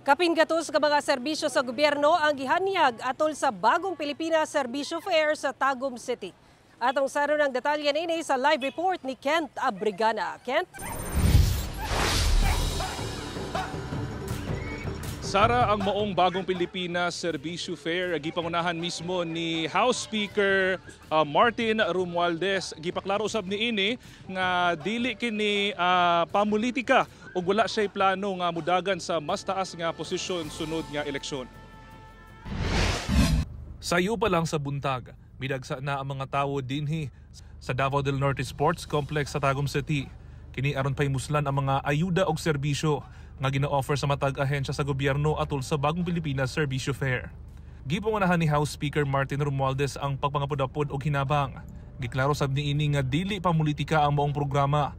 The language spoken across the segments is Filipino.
Kapin gatos ka mga serbisyo sa gobyerno ang gihanyag atol sa bagong Pilipinas Serbisyo Fair sa Tagum City. Atong saro ng detalye nini sa live report ni Kent Abrigana. Kent? Sara, ang maong bagong Pilipinas Serbisyo Fair gipangunahan mismo ni House Speaker Martin Romualdez. Gipaklaro usab niini nga dili kini pamulitika ug wala siya plano nga mudagan sa mas taas nga posisyon sunod nga eleksyon. Sayo pa lang sa buntag, midagsa na ang mga tawo dinhi sa Davao del Norte Sports Complex sa Tagum City. Kini aron pay muslan ang mga ayuda og serbisyo nga gina-offer sa matag ahensya sa gobyerno atol sa bagong Pilipinas Serbisyo Fair. Gipangunahan ni House Speaker Martin Romualdez ang pagpangapod-apod og hinabang. Giklaro sab niini nga dili pamulitika ang maong programa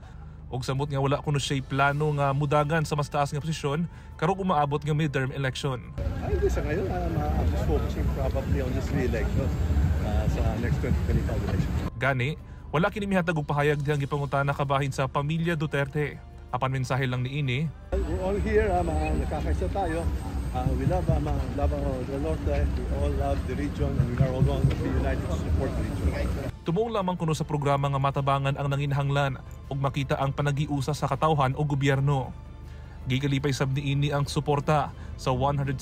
og samot nga wala kuno siya plano nga mudagan sa mas taas nga posisyon karong umaabot nga midterm election. Hindi sa ngayon, I'm just focusing probably on this re-election sa next 2025 election. Gani, wala kini mihatag og pahayag dihang gipangutana kabahin sa pamilya Duterte. Apan mensahe lang niini. We're all here, nakakaisa tayo. We love the Norte, we all love the region, and we are all going to be united to support the region. Tumuong lamang kuno sa programa nga matabangan ang nanginhanglan ug makita ang panagiusa sa katawhan o gobyerno. Gikalipay sab niini ang suporta sa 167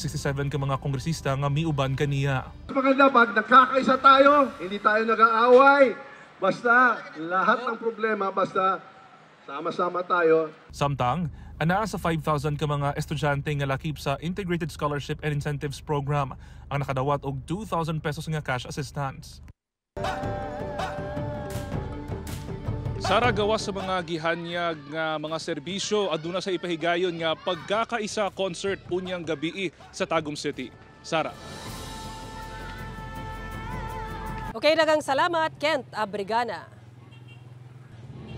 ka mga kongresista nga miuban kaniya. Maganda pag nagkakaisa tayo, hindi tayo nag-aaway. Basta lahat ng problema, basta sama-sama tayo. Samtang, anaa sa 5,000 ka mga estudyante nga lakip sa Integrated Scholarship and Incentives Program ang nakadawat og 2,000 pesos nga cash assistance. Sara, gawas sa mga gihanyag nga mga serbisyo aduna sa ipahigayon nga pagkakaisa concert unyang gabii sa Tagum City. Sara. Okay, daghang salamat Kent Abrigana.